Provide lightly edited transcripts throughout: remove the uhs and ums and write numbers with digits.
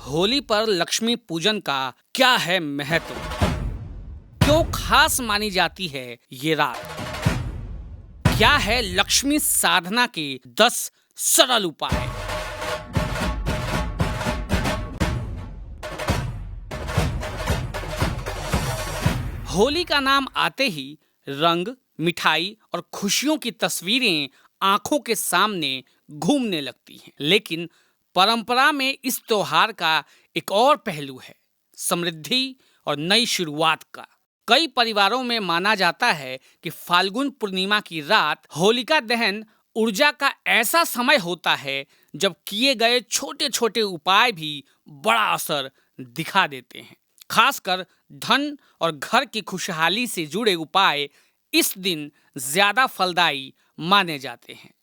होली पर लक्ष्मी पूजन का क्या है महत्व? क्यों खास मानी जाती है ये रात? क्या है लक्ष्मी साधना के 10 सरल उपाय? होली का नाम आते ही रंग, मिठाई और खुशियों की तस्वीरें आंखों के सामने घूमने लगती हैं। लेकिन परंपरा में इस त्योहार का एक और पहलू है, समृद्धि और नई शुरुआत का। कई परिवारों में माना जाता है कि फाल्गुन पूर्णिमा की रात होलिका दहन ऊर्जा का ऐसा समय होता है जब किए गए छोटे छोटे उपाय भी बड़ा असर दिखा देते हैं। खासकर धन और घर की खुशहाली से जुड़े उपाय इस दिन ज्यादा फलदायी माने जाते हैं।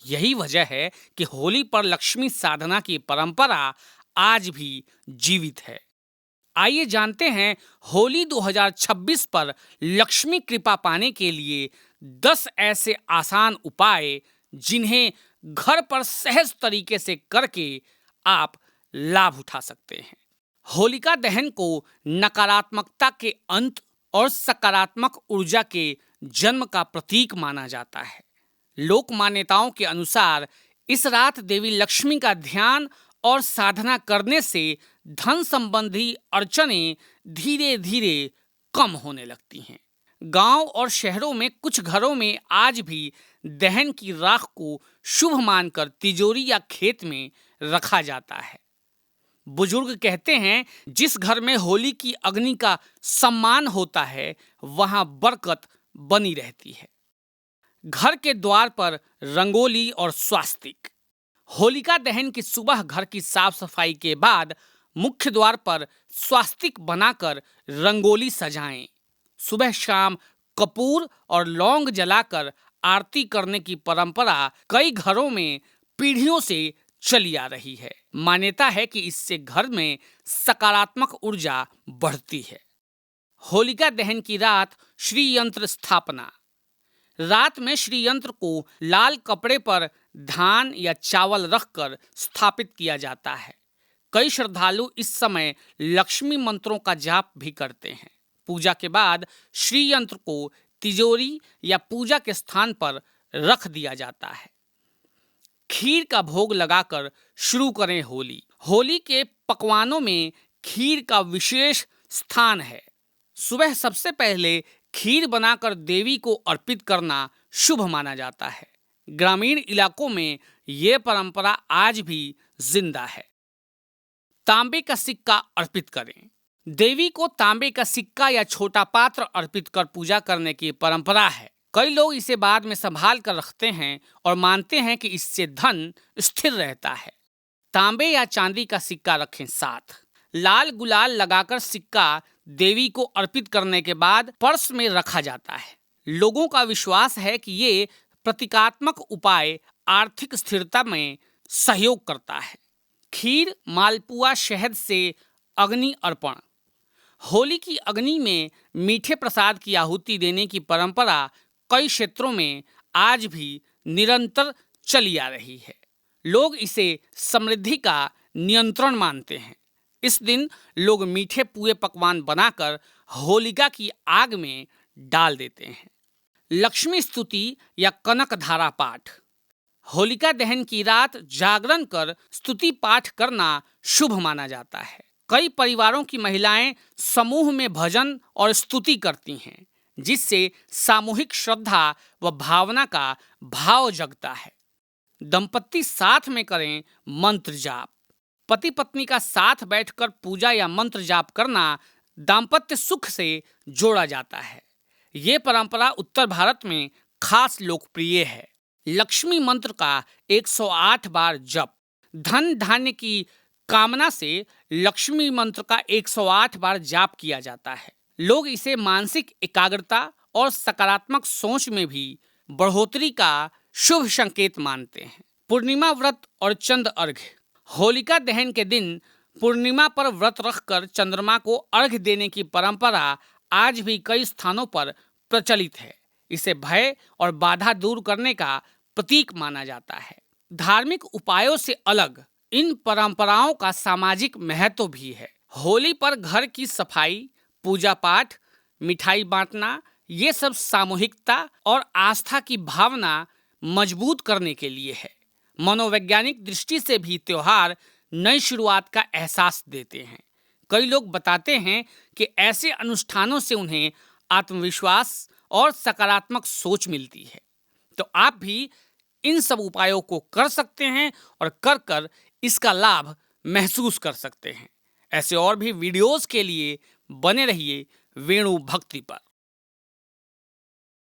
यही वजह है कि होली पर लक्ष्मी साधना की परंपरा आज भी जीवित है। आइए जानते हैं होली 2026 पर लक्ष्मी कृपा पाने के लिए 10 ऐसे आसान उपाय जिन्हें घर पर सहज तरीके से करके आप लाभ उठा सकते हैं। होलिका दहन को नकारात्मकता के अंत और सकारात्मक ऊर्जा के जन्म का प्रतीक माना जाता है। लोक मान्यताओं के अनुसार इस रात देवी लक्ष्मी का ध्यान और साधना करने से धन संबंधी अड़चनें धीरे धीरे कम होने लगती हैं। गांव और शहरों में कुछ घरों में आज भी दहन की राख को शुभ मानकर तिजोरी या खेत में रखा जाता है। बुजुर्ग कहते हैं, जिस घर में होली की अग्नि का सम्मान होता है वहां बरकत बनी रहती है। घर के द्वार पर रंगोली और स्वास्तिक। होलिका दहन की सुबह घर की साफ सफाई के बाद मुख्य द्वार पर स्वास्तिक बनाकर रंगोली सजाएं। सुबह शाम कपूर और लौंग जलाकर आरती करने की परंपरा कई घरों में पीढ़ियों से चली आ रही है। मान्यता है कि इससे घर में सकारात्मक ऊर्जा बढ़ती है। होलिका दहन की रात श्री यंत्र स्थापना। रात में श्री यंत्र को लाल कपड़े पर धान या चावल रखकर स्थापित किया जाता है। कई श्रद्धालु इस समय लक्ष्मी मंत्रों का जाप भी करते हैं। पूजा के बाद श्री यंत्र को तिजोरी या पूजा के स्थान पर रख दिया जाता है। खीर का भोग लगाकर शुरू करें होली। होली के पकवानों में खीर का विशेष स्थान है। सुबह सबसे पहले खीर बनाकर देवी को अर्पित करना शुभ माना जाता है। ग्रामीण इलाकों में ये परंपरा आज भी जिंदा है। तांबे का सिक्का अर्पित करें। देवी को तांबे का सिक्का या छोटा पात्र अर्पित कर पूजा करने की परंपरा है। कई लोग इसे बाद में संभाल कर रखते हैं और मानते हैं कि इससे धन स्थिर रहता है। तांबे या चांदी का सिक्का रखें साथ। लाल गुलाल लगाकर सिक्का देवी को अर्पित करने के बाद पर्स में रखा जाता है। लोगों का विश्वास है कि ये प्रतीकात्मक उपाय आर्थिक स्थिरता में सहयोग करता है। खीर, मालपुआ, शहद से अग्नि अर्पण। होली की अग्नि में मीठे प्रसाद की आहुति देने की परंपरा कई क्षेत्रों में आज भी निरंतर चली आ रही है। लोग इसे समृद्धि का नियंत्रण मानते हैं। इस दिन लोग मीठे पुए पकवान बनाकर होलिका की आग में डाल देते हैं। लक्ष्मी स्तुति या कनक धारा पाठ। होलिका दहन की रात जागरण कर स्तुति पाठ करना शुभ माना जाता है। कई परिवारों की महिलाएं समूह में भजन और स्तुति करती हैं, जिससे सामूहिक श्रद्धा व भावना का भाव जगता है। दंपत्ति साथ में करें मंत्र जाप। पति पत्नी का साथ बैठकर पूजा या मंत्र जाप करना दाम्पत्य सुख से जोड़ा जाता है। ये परंपरा उत्तर भारत में खास लोकप्रिय है। लक्ष्मी मंत्र का 108 बार जप। धन धान्य की कामना से लक्ष्मी मंत्र का 108 बार जाप किया जाता है। लोग इसे मानसिक एकाग्रता और सकारात्मक सोच में भी बढ़ोतरी का शुभ संकेत मानते हैं। पूर्णिमा व्रत और चंद्र अर्घ्य। होलिका दहन के दिन पूर्णिमा पर व्रत रखकर चंद्रमा को अर्घ्य देने की परंपरा आज भी कई स्थानों पर प्रचलित है। इसे भय और बाधा दूर करने का प्रतीक माना जाता है। धार्मिक उपायों से अलग इन परंपराओं का सामाजिक महत्व भी है। होली पर घर की सफाई, पूजा पाठ, मिठाई बांटना, ये सब सामूहिकता और आस्था की भावना मजबूत करने के लिए है। मनोवैज्ञानिक दृष्टि से भी त्योहार नई शुरुआत का एहसास देते हैं। कई लोग बताते हैं कि ऐसे अनुष्ठानों से उन्हें आत्मविश्वास और सकारात्मक सोच मिलती है। तो आप भी इन सब उपायों को कर सकते हैं और कर कर इसका लाभ महसूस कर सकते हैं। ऐसे और भी वीडियोस के लिए बने रहिए वेणु भक्ति पर।